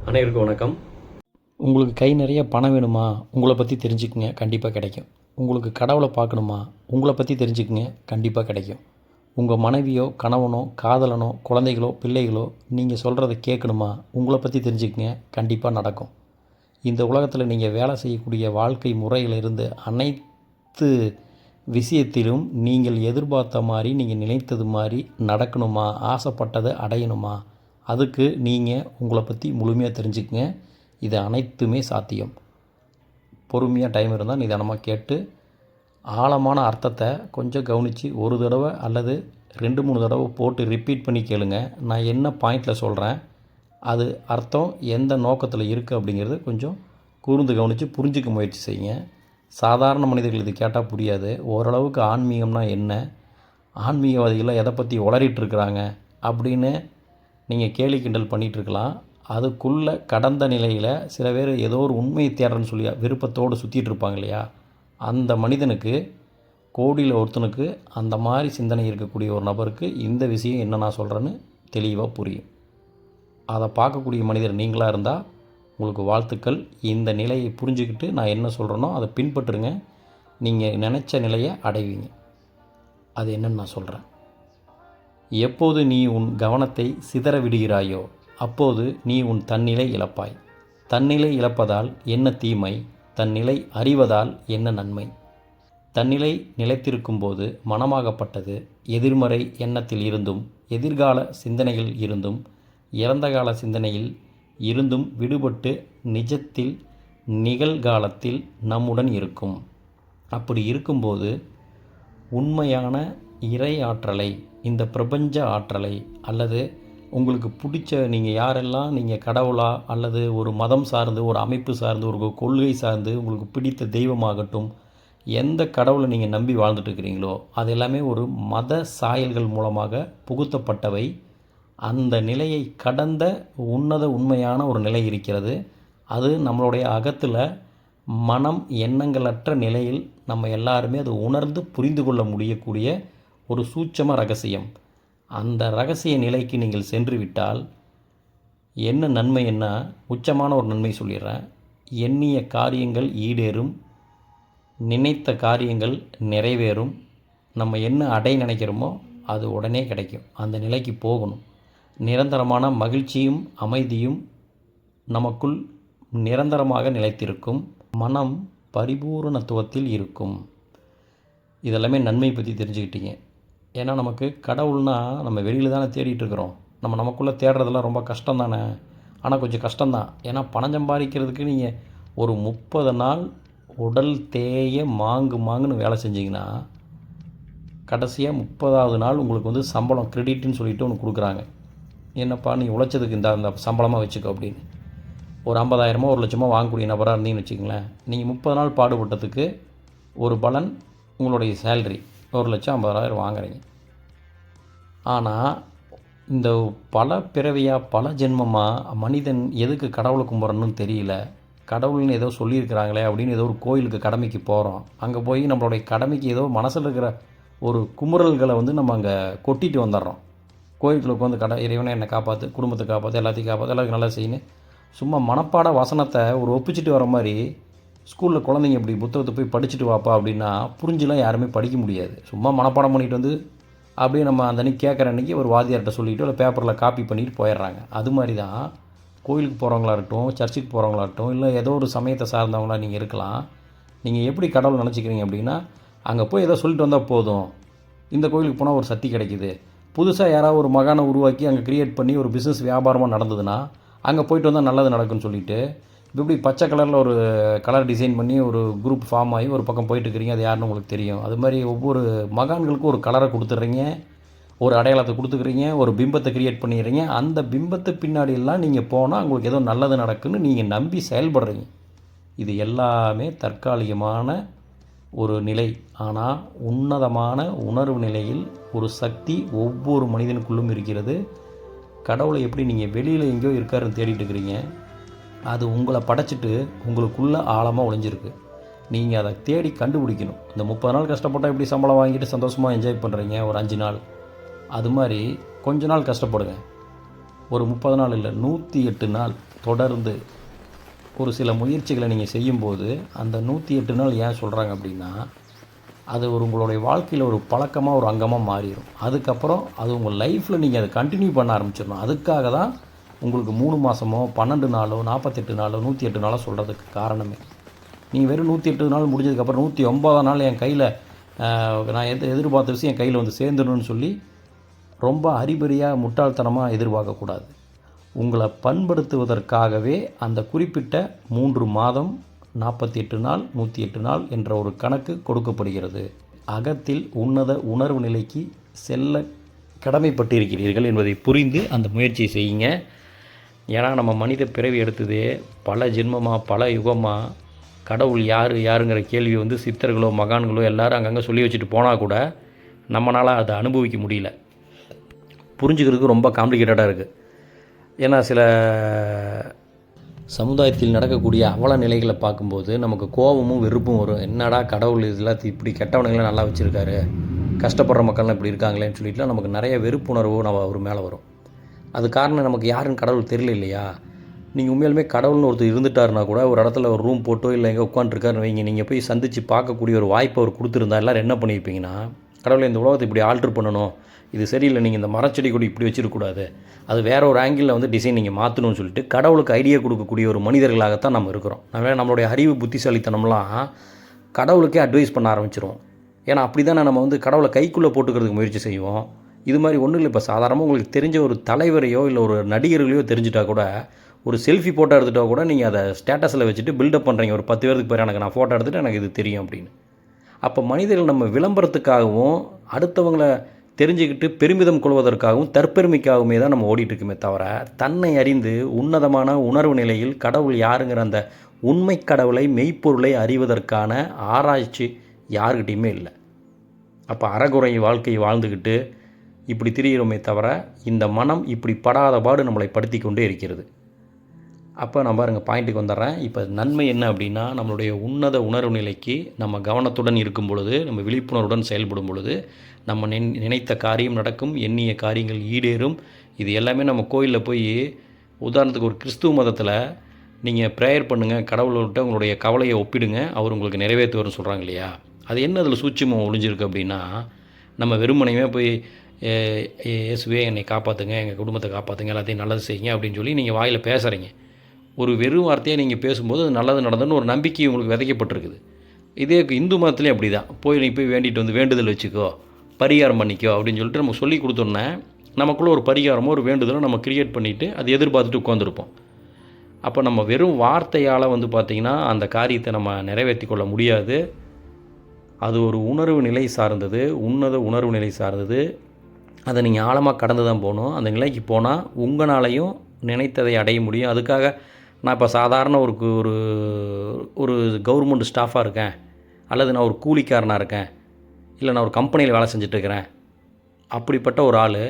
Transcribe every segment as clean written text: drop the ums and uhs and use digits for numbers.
அனைவருக்கும் வணக்கம். உங்களுக்கு கை நிறைய பணம் வேணுமா? உங்களை பற்றி தெரிஞ்சுக்குங்க, கண்டிப்பாக கிடைக்கும். உங்களுக்கு கடவுளை பார்க்கணுமா? உங்களை பற்றி தெரிஞ்சுக்குங்க, கண்டிப்பாக கிடைக்கும். உங்கள் மனைவியோ கணவனோ காதலனோ குழந்தைகளோ பிள்ளைகளோ நீங்கள் சொல்கிறத கேட்கணுமா? உங்களை பற்றி தெரிஞ்சுக்குங்க, கண்டிப்பாக நடக்கும். இந்த உலகத்தில் நீங்கள் வேலை செய்யக்கூடிய வாழ்க்கை முறையிலிருந்து அனைத்து விஷயத்திலும் நீங்கள் எதிர்பார்த்த மாதிரி, நீங்கள் நினைத்தது மாதிரி நடக்கணுமா? ஆசைப்பட்டதை அடையணுமா? அதுக்கு நீங்கள் உங்களை பற்றி முழுமையாக தெரிஞ்சுக்குங்க. இது அனைத்துமே சாத்தியம். பொறுமையாக டைம் இருந்தால் நிதானமாக கேட்டு ஆழமான அர்த்தத்தை கொஞ்சம் கவனித்து ஒரு தடவை அல்லது 2-3 தடவை போட்டு ரிப்பீட் பண்ணி கேளுங்க. நான் என்ன பாயிண்டில் சொல்கிறேன், அது அர்த்தம் எந்த நோக்கத்தில் இருக்குது அப்படிங்கிறது கொஞ்சம் கூர்ந்து கவனித்து புரிஞ்சிக்க முயற்சி செய்யுங்க. சாதாரண மனிதர்கள் இது கேட்டால் புரியாது. ஓரளவுக்கு ஆன்மீகம்னா என்ன, ஆன்மீகவாதிகளாக எதை பற்றி உளறிட்டுருக்குறாங்க அப்படின்னு நீங்கள் கேலி கிண்டல் பண்ணிகிட்ருக்கலாம். அதுக்குள்ளே கடந்த நிலையில் சில பேர் ஏதோ ஒரு உண்மையை தேடுறன்னு சொல்லி விருப்பத்தோடு சுற்றிட்டு இருப்பாங்க இல்லையா, அந்த மனிதனுக்கு கோடியில் ஒருத்தனுக்கு அந்த மாதிரி சிந்தனை இருக்கக்கூடிய ஒரு நபருக்கு இந்த விஷயம் என்ன நான் சொல்கிறேன்னு தெளிவாக புரியும். அதை பார்க்கக்கூடிய மனிதர் நீங்களாக இருந்தால் உங்களுக்கு வாழ்த்துக்கள். இந்த நிலையை புரிஞ்சுக்கிட்டு நான் என்ன சொல்கிறேனோ அதை பின்பற்றுங்க. நீங்கள் நினச்ச நிலையை அடைவீங்க. அது என்னன்னு நான் சொல்கிறேன். எப்போது நீ உன் கவனத்தை சிதற விடுகிறாயோ அப்போது நீ உன் தன்னிலை இழப்பாய். தன்னிலை இழப்பதால் என்ன தீமை, தன்னிலை அறிவதால் என்ன நன்மை? தன்னிலை நிலைத்திருக்கும்போது மனமாகப்பட்டது எதிர்மறை எண்ணத்தில் இருந்தும் எதிர்கால சிந்தனையில் இருந்தும் இறந்த கால சிந்தனையில் இருந்தும் விடுபட்டு நிஜத்தில் நிகழ்காலத்தில் நம்முடன் இருக்கும். அப்படி இருக்கும்போது உண்மையான இறை ஆற்றலை, இந்த பிரபஞ்ச ஆற்றலை, அல்லது உங்களுக்கு பிடிச்ச நீங்கள் யாரெல்லாம் நீங்கள் கடவுளா அல்லது ஒரு மதம் சார்ந்து ஒரு அமைப்பு சார்ந்து ஒரு கொள்கை சார்ந்து உங்களுக்கு பிடித்த தெய்வமாகட்டும், எந்த கடவுளை நீங்கள் நம்பி வாழ்ந்துட்டுருக்கிறீங்களோ அது எல்லாமே ஒரு மத சாயல்கள் மூலமாக புகுத்தப்பட்டவை. அந்த நிலையை கடந்த உன்னத உண்மையான ஒரு நிலை இருக்கிறது. அது நம்மளுடைய அகத்தில் மனம் எண்ணங்களற்ற நிலையில் நம்ம எல்லாருமே அது உணர்ந்து புரிந்து கொள்ள முடியக்கூடிய ஒரு சூட்சம ரகசியம். அந்த ரகசிய நிலைக்கு நீங்கள் சென்று விட்டால் என்ன நன்மை, என்ன உச்சமான ஒரு நன்மை சொல்லிடுறேன். எண்ணிய காரியங்கள் ஈடேறும், நினைத்த காரியங்கள் நிறைவேறும். நம்ம என்ன அடைய நினைக்கிறோமோ அது உடனே கிடைக்கும். அந்த நிலைக்கு போகணும். நிரந்தரமான மகிழ்ச்சியும் அமைதியும் நமக்குள் நிரந்தரமாக நிலைத்திருக்கும். மனம் பரிபூரணத்துவத்தில் இருக்கும். இதெல்லாமே நன்மை பற்றி தெரிஞ்சுக்கிட்டீங்க. ஏன்னா நமக்கு கடவுள்னால் நம்ம வெளியில் தானே தேடிட்டு இருக்கிறோம். நமக்குள்ளே தேடுறதெல்லாம் ரொம்ப கஷ்டம் தானே. ஆனால் கொஞ்சம் கஷ்டம்தான். ஏன்னா பணம் சம்பாதிக்கிறதுக்கு நீங்கள் ஒரு 30 நாள் உடல் தேய மாங்குன்னு வேலை செஞ்சிங்கன்னா கடைசியாக 30ஆவது நாள் உங்களுக்கு சம்பளம் கிரெடிட்னு சொல்லிட்டு ஒன்று கொடுக்குறாங்க. என்னப்பா நீ உழைச்சதுக்கு இந்த சம்பளமாக வச்சுக்கோ அப்படின்னு. ஒரு 50,000 1 லட்சமோ வாங்கக்கூடிய நபராக இருந்தீங்கன்னு வச்சுக்கங்களேன். நீங்கள் 30 நாள் பாடுபட்டதுக்கு ஒரு பலன் உங்களுடைய சேல்ரி 1,50,000 வாங்குறீங்க. ஆனால் இந்த பல பிறவியாக பல ஜென்மமாக மனிதன் எதுக்கு கடவுளை கும்பிட்றன்னு தெரியல. கடவுள்னு ஏதோ சொல்லியிருக்கிறாங்களே அப்படின்னு ஏதோ ஒரு கோயிலுக்கு கடமைக்கு போகிறோம். அங்கே போய் நம்மளுடைய கடமைக்கு ஏதோ மனசில் இருக்கிற ஒரு குமுறல்களை நம்ம அங்கே கொட்டிட்டு வந்துடுறோம். கோயிலுக்குள்ள உட்காந்து இறைவனை என்னை காப்பாற்று, குடும்பத்தை காப்பாற்று, எல்லாத்தையும் காப்பாற்று, எல்லாத்துக்கும் நல்லா செய்யணும். சும்மா மனப்பாட வசனத்தை ஒரு ஒப்பிச்சிட்டு வர மாதிரி ஸ்கூலில் குழந்தைங்க இப்படி புத்தகத்தை போய் படிச்சுட்டு வாப்பா அப்படின்னா புரிஞ்சுலாம் யாருமே படிக்க முடியாது. சும்மா மனப்பாடம் பண்ணிட்டு அப்படியே நம்ம அந்த அன்றைக்கி கேட்குற அன்றைக்கி ஒரு வாத்தியார்கிட்ட சொல்லிவிட்டு இல்லை பேப்பரில் காப்பி பண்ணிட்டு போயிடுறாங்க. அது மாதிரி தான் கோயிலுக்கு போகிறவங்களாகட்டும், சர்ச்சுக்கு போகிறவங்களாகட்டும், இல்லை ஏதோ ஒரு சமயத்தை சார்ந்தவங்களாக நீங்கள் இருக்கலாம். நீங்கள் எப்படி கடவுள் நினச்சிக்கிறீங்க அப்படின்னா, அங்கே போய் ஏதோ சொல்லிட்டு வந்தால் போதும், இந்த கோயிலுக்கு போனால் ஒரு சக்தி கிடைக்குது. புதுசாக யாராவது ஒரு மகானை உருவாக்கி அங்கே க்ரியேட் பண்ணி ஒரு பிஸ்னஸ் வியாபாரமாக நடந்ததுன்னா அங்கே போயிட்டு வந்தால் நல்லது நடக்குன்னு சொல்லிவிட்டு இப்படி பச்சை கலரில் ஒரு கலர் டிசைன் பண்ணி ஒரு குரூப் ஃபார்ம் ஆகி ஒரு பக்கம் போயிட்டுருக்கிறீங்க. அது யாருன்னு உங்களுக்கு தெரியும். அது மாதிரி ஒவ்வொரு மகான்களுக்கும் ஒரு கலரை கொடுத்துட்றீங்க, ஒரு அடையாளத்தை கொடுத்துக்கிறீங்க, ஒரு பிம்பத்தை க்ரியேட் பண்ணிடுறீங்க. அந்த பிம்பத்தை பின்னாடியெல்லாம் நீங்கள் போனால் உங்களுக்கு ஏதோ நல்லது நடக்குன்னு நீங்கள் நம்பி செயல்படுறீங்க. இது எல்லாமே தற்காலிகமான ஒரு நிலை. ஆனால் உன்னதமான உணர்வு நிலையில் ஒரு சக்தி ஒவ்வொரு மனிதனுக்குள்ளும் இருக்கிறது. கடவுளை எப்படி நீங்கள் வெளியில் எங்கேயோ இருக்காருன்னு தேடிட்டு இருக்கிறீங்க, அது உங்களை படைச்சிட்டு உங்களுக்குள்ளே ஆழமாக ஒளிஞ்சிருக்கு. நீங்கள் அதை தேடி கண்டுபிடிக்கணும். இந்த 30 நாள் கஷ்டப்பட்டால் எப்படி சம்பளம் வாங்கிட்டு சந்தோஷமாக என்ஜாய் பண்ணுறீங்க ஒரு 5 நாள், அது மாதிரி கொஞ்ச நாள் கஷ்டப்படுங்க. ஒரு 30 நாள் இல்லை, 108 நாள் தொடர்ந்து ஒரு சில முயற்சிகளை நீங்கள் செய்யும்போது அந்த 108 நாள் ஏன் சொல்கிறாங்க அப்படின்னா, அது உங்களுடைய வாழ்க்கையில் ஒரு பழக்கமாக ஒரு அங்கமாக மாறிடும். அதுக்கப்புறம் அது உங்கள் லைஃப்பில் நீங்கள் அதை கண்டினியூ பண்ண ஆரம்பிச்சிடணும். அதுக்காக தான் உங்களுக்கு 3 மாதமோ 12 நாளோ 48 நாளோ 108 நாளோ சொல்கிறதுக்கு காரணமே. நீங்கள் வெறும் 108 நாள் முடிஞ்சதுக்கப்புறம் 109ஆம் நாள் என் கையில் நான் எதிர்பார்த்த விஷயம் என் கையில் வந்து சேர்ந்துடணும்னு சொல்லி ரொம்ப அறிபறியாக முட்டாள்தனமாக எதிர்பார்க்கக்கூடாது. உங்களை பண்படுத்துவதற்காகவே அந்த குறிப்பிட்ட 3 மாதம் 48 நாள் 108 நாள் என்ற ஒரு கணக்கு கொடுக்கப்படுகிறது. அகத்தில் உன்னத உணர்வு நிலைக்கு செல்ல கடமைப்பட்டிருக்கிறீர்கள் என்பதை புரிந்து அந்த முயற்சியை செய்யுங்க. ஏன்னா நம்ம மனித பிறவி எடுத்ததே பல ஜென்மமாக பல யுகமாக கடவுள் யாருங்கிற கேள்வியை வந்து சித்தர்களோ மகான்களோ எல்லோரும் அங்கங்கே சொல்லி வச்சுட்டு போனால் கூட நம்மளால் அதை அனுபவிக்க முடியல. புரிஞ்சுக்கிறதுக்கு ரொம்ப காம்ப்ளிகேட்டடாக இருக்குது. ஏன்னா சில சமுதாயத்தில் நடக்கக்கூடிய அவல நிலைகளை பார்க்கும்போது நமக்கு கோபமும் வெறுப்பும் வரும். என்னடா கடவுள் இதெல்லாம் இப்படி கெட்டவனுங்களாம் நல்லா வச்சுருக்காரு, கஷ்டப்படுற மக்கள்லாம் இப்படி இருக்காங்களேன்னு சொல்லிட்டுலாம் நமக்கு நிறைய வெறுப்புணர்வு அவர் மேலே வரும். அது காரணம் நமக்கு யாருன்னு கடவுள் தெரியல இல்லையா. நீங்கள் உண்மையாலுமே கடவுள்னு ஒருத்தர் இருந்துட்டாருனா கூட ஒரு இடத்துல ஒரு ரூம் போட்டோ இல்லை எங்கே உட்காந்துருக்காருன்னு வைங்க, நீங்கள் போய் சந்தித்து பார்க்கக்கூடிய ஒரு வாய்ப்பை அவர் கொடுத்துருந்தா எல்லோரும் என்ன பண்ணியிருப்பீங்கன்னா, கடவுளை இந்த உலகத்தை இப்படி ஆல்ட்ரு பண்ணணும், இது சரியில்லை, நீங்கள் இந்த மரச்செடி கூட இப்படி வச்சிருக்கக்கூடாது, அது வேறு ஒரு ஆங்கிளில் வந்து டிசைன் நீங்கள் மாற்றணும்னு சொல்லிட்டு கடவுளுக்கு ஐடியா கொடுக்கக்கூடிய ஒரு மனிதர்களாகத்தான் நம்ம இருக்கிறோம். நம்மளுடைய அறிவு புத்திசாலித்தனம்லாம் கடவுளுக்கே அட்வைஸ் பண்ண ஆரம்பிச்சிருவோம். ஏன்னா அப்படி தானே நம்ம வந்து கடவுளை கைக்குள்ளே போட்டுக்கிறதுக்கு முயற்சி செய்வோம். இது மாதிரி ஒன்றும் இல்லை. இப்போ சாதாரணமாக உங்களுக்கு தெரிஞ்ச ஒரு தலைவரையோ இல்லை ஒரு நடிகர்களையோ தெரிஞ்சிட்டா கூட ஒரு செல்ஃபி ஃபோட்டோ எடுத்துகிட்டா கூட நீங்கள் அதை ஸ்டேட்டஸில் வச்சுட்டு பில்டப் பண்ணுறீங்க. ஒரு 10 பேருக்கு பேர் எனக்கு நான் ஃபோட்டோ எடுத்துகிட்டு எனக்கு இது தெரியும் அப்படின்னு. அப்போ மனிதர்கள் நம்ம விளம்பரத்துக்காகவும் அடுத்தவங்களை தெரிஞ்சுக்கிட்டு பெருமிதம் கொள்வதற்காகவும் தற்பெருமைக்காகவுமே தான் நம்ம ஓடிட்டுருக்குமே தவிர, தன்னை அறிந்து உன்னதமான உணர்வு நிலையில் கடவுள் யாருங்கிற அந்த உண்மை கடவுளை மெய்ப்பொருளை அறிவதற்கான ஆராய்ச்சி யாருக்கிட்டையுமே இல்லை. அப்போ அறகுறை வாழ்க்கையை வாழ்ந்துக்கிட்டு இப்படி திரிகிறோமே தவிர இந்த மனம் இப்படி படாத பாடு நம்மளை படுத்தி கொண்டே இருக்கிறது. அப்போ நான் பாருங்கள் பாயிண்ட்டுக்கு வந்துடுறேன். இப்போ நன்மை என்ன அப்படின்னா, நம்மளுடைய உன்னத உணர்வு நிலைக்கு நம்ம கவனத்துடன் இருக்கும் பொழுது, நம்ம விழிப்புணர்வுடன் செயல்படும் பொழுது நம்ம நினைத்த காரியம் நடக்கும், எண்ணிய காரியங்கள் ஈடேறும். இது எல்லாமே நம்ம கோயிலில் போய் உதாரணத்துக்கு ஒரு கிறிஸ்துவ மதத்தில் நீங்கள் ப்ரேயர் பண்ணுங்கள், கடவுள்கிட்ட உங்களுடைய கவலையை ஒப்பிடுங்க, அவர் உங்களுக்கு நிறைவேற்றுவார்னு சொல்கிறாங்க இல்லையா. அது என்ன அதில் சூட்சுமம் ஒளிஞ்சிருக்கு அப்படின்னா, நம்ம வெறுமனையுமே போய் இயேசுவே என்னை காப்பாற்றுங்க, எங்கள் குடும்பத்தை காப்பாற்றுங்க, எல்லாத்தையும் நல்லது செய்யுங்க அப்படின்னு சொல்லி நீங்கள் வாயில் பேசுகிறீங்க. ஒரு வெறும் வார்த்தையை நீங்கள் பேசும்போது அது நல்லது நடந்ததுன்னு ஒரு நம்பிக்கை உங்களுக்கு விதைக்கப்பட்டிருக்குது. இதே இந்து மதத்துலேயும் அப்படி தான். நீ போய் வேண்டிட்டு வந்து வேண்டுதல் வச்சுக்கோ, பரிகாரம் பண்ணிக்கோ அப்படின்னு சொல்லிட்டு நம்ம சொல்லி கொடுத்தோன்னே நமக்குள்ளே ஒரு பரிகாரமோ ஒரு வேண்டுதலோ நம்ம க்ரியேட் பண்ணிவிட்டு அது எதிர்பார்த்துட்டு உட்காந்துருப்போம். அப்போ நம்ம வெறும் வார்த்தையால் வந்து பார்த்திங்கன்னா அந்த காரியத்தை நம்ம நிறைவேற்றி கொள்ள முடியாது. அது ஒரு உணர்வு நிலை சார்ந்தது, உன்னத உணர்வு நிலை சார்ந்தது. அதை நீங்கள் ஆழமாக கடந்து தான் போகணும். அந்த நிலைக்கு போனால் உங்களாலையும் நினைத்ததை அடைய முடியும். அதுக்காக நான் இப்போ சாதாரண ஒரு ஒரு கவர்மெண்ட் ஸ்டாஃபாக இருக்கேன், அல்லது நான் ஒரு கூலிக்காரனாக இருக்கேன், இல்லை நான் ஒரு கம்பெனியில் வேலை செஞ்சிட்ருக்கிறேன், அப்படிப்பட்ட ஒரு ஆள்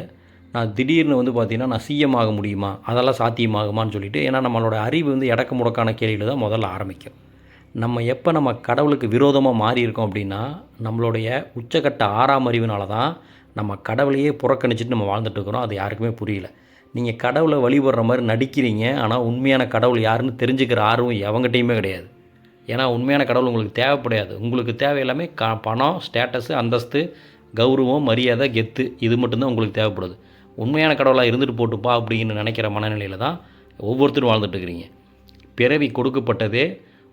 நான் திடீர்னு வந்து பார்த்திங்கன்னா நான் சிஎம் ஆக முடியுமா, அதெல்லாம் சாத்தியமாகுமான்னு சொல்லிவிட்டு, ஏன்னா நம்மளோட அறிவு வந்து எடக்கு முடக்கான கேள்வியில் தான் முதல்ல ஆரம்பிக்கும். நம்ம கடவுளுக்கு விரோதமாக மாறி இருக்கோம் அப்படின்னா, நம்மளுடைய உச்சக்கட்ட 6ஆம் அறிவினால தான் நம்ம கடவுளையே புறக்கணிச்சிட்டு நம்ம வாழ்ந்துட்டுருக்குறோம். அது யாருக்குமே புரியல. நீங்கள் கடவுளை வழிபடுற மாதிரி நடிக்கிறீங்க, ஆனால் உண்மையான கடவுள் யாருன்னு தெரிஞ்சுக்கிற ஆர்வம் எவங்கிட்டையுமே கிடையாது. ஏன்னா உண்மையான கடவுள் உங்களுக்கு தேவைப்படாது. உங்களுக்கு தேவை எல்லாமே பணம், ஸ்டேட்டஸு, அந்தஸ்து, கௌரவம், மரியாதை, கெத்து, இது மட்டும்தான் உங்களுக்கு தேவைப்படுது. உண்மையான கடவுளாக இருந்துட்டு போட்டுப்பா அப்படின்னு நினைக்கிற மனநிலையில் தான் ஒவ்வொருத்தரும் வாழ்ந்துட்டுருக்கிறீங்க. பிறவி கொடுக்கப்பட்டதே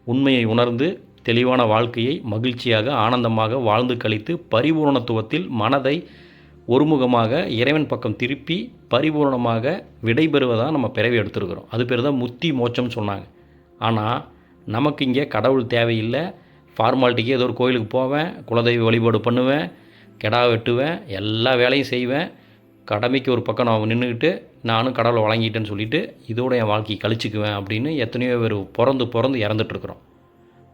உண்மையை உணர்ந்து தெளிவான வாழ்க்கையை மகிழ்ச்சியாக ஆனந்தமாக வாழ்ந்து கழித்து பரிபூரணத்துவத்தில் மனதை ஒருமுகமாக இறைவன் பக்கம் திருப்பி பரிபூர்ணமாக விடைபெறுவதாக நம்ம பிறவி எடுத்துருக்குறோம். அது பேர் தான் முத்தி மோட்சம்னு சொன்னாங்க. ஆனால் நமக்கு இங்கே கடவுள் தேவையில்லை. ஃபார்மாலிட்டிக்கு ஏதோ ஒரு கோயிலுக்கு போவேன், குலதெய்வ வழிபாடு பண்ணுவேன், கெடா வெட்டுவேன், எல்லா வேலையும் செய்வேன், கடமைக்கு ஒரு பக்கம் நான் நின்றுக்கிட்டு நானும் கடவுளை வழங்கிட்டேன்னு சொல்லிவிட்டு இதோட என் வாழ்க்கையை கழிச்சிக்குவேன் அப்படின்னு எத்தனையோ பேர் பிறந்து இறந்துட்டுருக்குறோம்.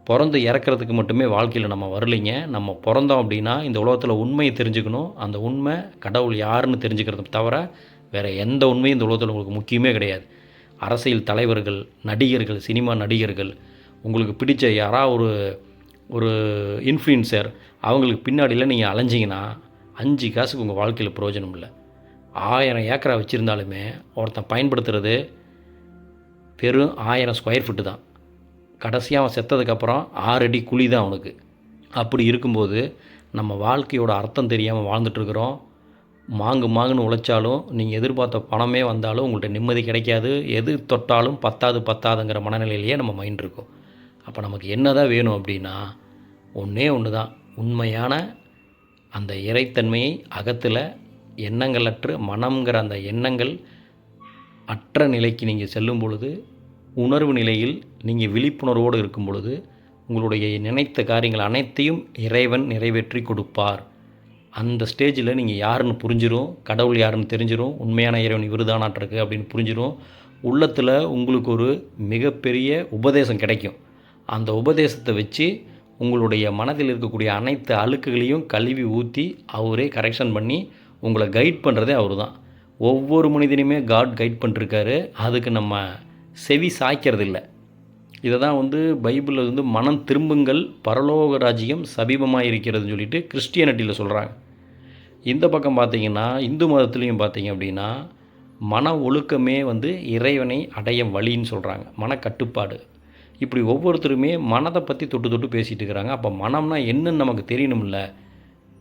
பிறந்து இறக்கிறதுக்கு மட்டுமே வாழ்க்கையில் நம்ம வரலைங்க. நம்ம பிறந்தோம் அப்படின்னா இந்த உலகத்தில் உண்மையை தெரிஞ்சுக்கணும். அந்த உண்மை கடவுள் யாருன்னு தெரிஞ்சுக்கிறது தவிர வேறு எந்த உண்மையும் இந்த உலகத்தில் உங்களுக்கு முக்கியமே கிடையாது. அரசியல் தலைவர்கள், நடிகர்கள், சினிமா நடிகர்கள், உங்களுக்கு பிடிச்ச யாராவது ஒரு இன்ஃப்ளூயன்சர், அவங்களுக்கு பின்னாடியில் நீங்கள் அலைஞ்சிங்கன்னா 5 காசுக்கு உங்கள் வாழ்க்கையில் பிரயோஜனம் இல்லை. 1000 ஏக்கரா வச்சுருந்தாலுமே ஒருத்தன் பயன்படுத்துகிறது வெறும் 1000 ஸ்கொயர் ஃபீட்டு தான். கடைசியாக அவன் செத்ததுக்கப்புறம் 6 அடி குழி தான் அவனுக்கு. அப்படி இருக்கும்போது நம்ம வாழ்க்கையோட அர்த்தம் தெரியாமல் வாழ்ந்துட்டுருக்குறோம். மாங்குன்னு உழைச்சாலும் நீங்கள் எதிர்பார்த்த பணமே வந்தாலும் உங்கள்கிட்ட நிம்மதி கிடைக்காது. எது தொட்டாலும் பத்தாதுங்கிற மனநிலையிலேயே நம்ம மைண்ட் இருக்கும். அப்போ நமக்கு என்ன தான் வேணும் அப்படின்னா, ஒன்றே ஒன்று தான், உண்மையான அந்த இறைத்தன்மையை அகத்தில் எண்ணங்களற்று மனம்ங்கிற அந்த எண்ணங்கள் அற்ற நிலைக்கு நீங்கள் செல்லும் பொழுது, உணர்வு நிலையில் நீங்கள் விழிப்புணர்வோடு இருக்கும் பொழுது, உங்களுடைய நினைத்த காரியங்கள் அனைத்தையும் இறைவன் நிறைவேற்றி கொடுப்பார். அந்த ஸ்டேஜில் நீங்கள் யாருன்னு புரிஞ்சிடும், கடவுள் யாருன்னு தெரிஞ்சிடும், உண்மையான இறைவன் இவருதானாட்டிருக்கு அப்படின்னு புரிஞ்சிடும். உள்ளத்தில் உங்களுக்கு ஒரு மிகப்பெரிய உபதேசம் கிடைக்கும். அந்த உபதேசத்தை வச்சு உங்களுடைய மனதில் இருக்கக்கூடிய அனைத்து அழுக்குகளையும் கழுவி ஊற்றி அவரே கரெக்ஷன் பண்ணி உங்களை கைட் பண்ணுறதே அவர் தான். ஒவ்வொரு மனிதனையுமே காட் கைட் பண்ணிருக்காரு. அதுக்கு நம்ம செவி சாய்க்கிறது இல்லை. இதை தான் பைபிளில் மனம் திரும்புங்கள் பரலோக ராஜ்யம் சமீபமாக இருக்கிறதுன்னு சொல்லிட்டு கிறிஸ்டியானிட்டியில் சொல்கிறாங்க. இந்த பக்கம் பார்த்திங்கன்னா இந்து மதத்துலேயும் பார்த்திங்க அப்படின்னா மன ஒழுக்கமே இறைவனை அடைய வழின்னு சொல்கிறாங்க. மனக்கட்டுப்பாடு. இப்படி ஒவ்வொருத்தருமே மனதை பற்றி தொட்டு பேசிகிட்டு இருக்கிறாங்க. அப்போ மனம்னா என்னன்னு நமக்கு தெரியணும்ல.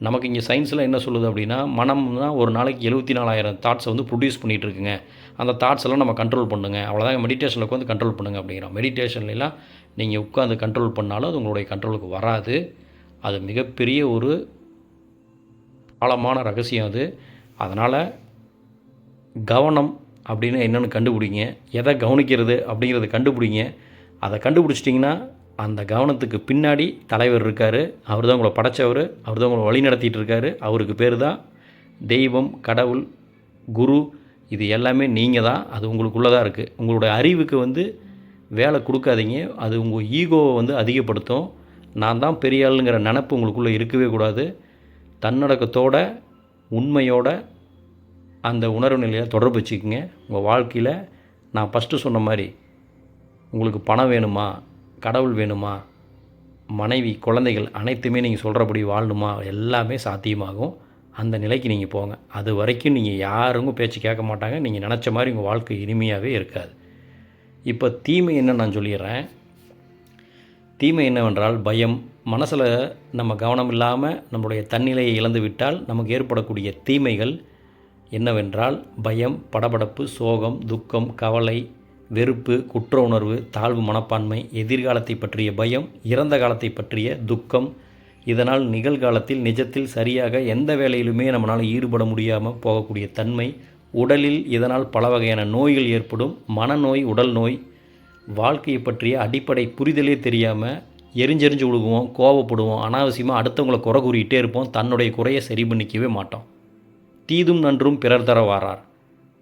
நமக்கு இங்கே சயின்ஸில் என்ன சொல்லுது அப்படின்னா, மனம்னா ஒரு நாளைக்கு 74,000 தாட்ஸை ப்ரொடியூஸ் பண்ணிகிட்ருக்குங்க. அந்த தாட்ஸ் எல்லாம் நம்ம கண்ட்ரோல் பண்ணுங்க. அவ்வளோதாங்க, மெடிடேஷனில் உட்காந்து கண்ட்ரோல் பண்ணுங்கள் அப்படிங்கிறோம். மெடிடேஷன்லாம் நீங்கள் உட்காந்து கண்ட்ரோல் பண்ணாலும் அது உங்களுடைய கண்ட்ரோலுக்கு வராது. அது மிகப்பெரிய ஒரு ஆழமான ரகசியம் அது. அதனால் கவனம் அப்படின்னு என்னென்னு கண்டுபிடிங்க. எதை கவனிக்கிறது அப்படிங்கிறத கண்டுபிடிங்க. அதை கண்டுபிடிச்சிட்டிங்கன்னா அந்த கவனத்துக்கு பின்னாடி தலைவர் இருக்கார். அவர் தான் உங்களை படைத்தவர். அவர் தான் உங்களை வழி நடத்திட்டு இருக்கார். அவருக்கு பேர் தான் தெய்வம், கடவுள், குரு. இது எல்லாமே நீங்கள் தான். அது உங்களுக்குள்ளே தான் இருக்குது. உங்களுடைய அறிவுக்கு வேலை கொடுக்காதீங்க. அது உங்கள் ஈகோவை அதிகப்படுத்தும். நான் தான் பெரிய ஆளுங்கிற நினப்பு உங்களுக்குள்ளே இருக்கவே கூடாது. தன்னடக்கத்தோட உண்மையோட அந்த உணர்வு நிலையை தொடர்பு வச்சுக்கோங்க. உங்கள் வாழ்க்கையில் நான் ஃபஸ்ட்டு சொன்ன மாதிரி உங்களுக்கு பணம் வேணுமா, கடவுள் வேணுமா, மனைவி, குழந்தைகள் அனைத்துமே நீங்கள் சொல்கிறபடி வாழணுமா, எல்லாமே சாத்தியமாகும். அந்த நிலைக்கு நீங்கள் போங்க. அது வரைக்கும் நீங்கள் யாரும் பேச்சு கேட்க மாட்டாங்க. நீங்கள் நினச்ச மாதிரி உங்கள் வாழ்க்கை இனிமையாகவே இருக்காது. இப்போ தீமை என்ன நான் சொல்லிடுறேன். தீமை என்னவென்றால் பயம். மனசில் நம்ம கவனம் இல்லாமல் நம்முடைய தன்னிலையை இழந்து விட்டால் நமக்கு ஏற்படக்கூடிய தீமைகள் என்னவென்றால் பயம், படபடப்பு, சோகம், துக்கம், கவலை, வெறுப்பு, குற்ற உணர்வு, தாழ்வு மனப்பான்மை, எதிர்காலத்தை பற்றிய பயம், இறந்த காலத்தை பற்றிய துக்கம். இதனால் நிகழ்காலத்தில் நிஜத்தில் சரியாக எந்த வேலையிலுமே நம்மளால் ஈடுபட முடியாமல் போகக்கூடிய தன்மை. உடலில் இதனால் பல வகையான நோய்கள் ஏற்படும். மனநோய், உடல் நோய். வாழ்க்கையை பற்றிய அடிப்படை புரிதலே தெரியாமல் எரிஞ்செறிஞ்சு விழுகுவோம், கோவப்படுவோம், அனாவசியமாக அடுத்தவங்களை குறை கூறிக்கிட்டே இருப்போம். தன்னுடைய குறையை சரி பண்ணிக்கவே மாட்டோம். தீதும் நன்றும் பிறர் தர வாரார்.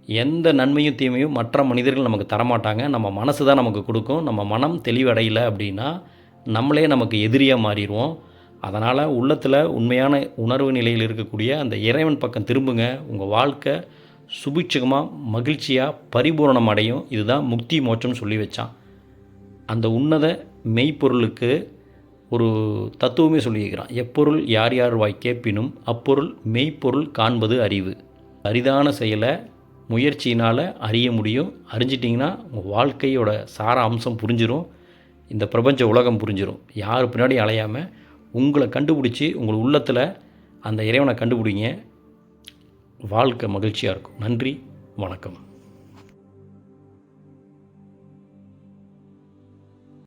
எந்த நன்மையும் தீமையும் மற்ற மனிதர்கள் நமக்கு தரமாட்டாங்க. நம்ம மனசு தான் நமக்கு கொடுக்கும். நம்ம மனம் தெளிவடையலை அப்படின்னா நம்மளே நமக்கு எதிரியாக மாறிடுவோம். அதனால் உள்ளத்தில் உண்மையான உணர்வு நிலையில் இருக்கக்கூடிய அந்த இறைவன் பக்கம் திரும்புங்க. உங்கள் வாழ்க்கை சுபிட்சகமாக, மகிழ்ச்சியாக, பரிபூரணம் அடையும். இதுதான் முக்தி மோட்சம் சொல்லி வச்சான். அந்த உன்னத மெய்ப்பொருளுக்கு ஒரு தத்துவமே சொல்லியிருக்கிறான். எப்பொருள் யார் யார் வாய் கேட்பினும் அப்பொருள் மெய்ப்பொருள் காண்பது அறிவு. அரிதான செயலை முயற்சியினால் அறிய முடியும். அறிஞ்சிட்டிங்கன்னா உங்கள் வாழ்க்கையோட சார அம்சம் புரிஞ்சிடும். இந்த பிரபஞ்ச உலகம் புரிஞ்சிடும். யார் பின்னாடி அலையாமல் உங்களை கண்டுபிடிச்சி உங்கள் உள்ளத்தில் அந்த இறைவனை கண்டுபிடிங்க. வாழ்க்கை மகிழ்ச்சியாக இருக்கும். நன்றி, வணக்கம்.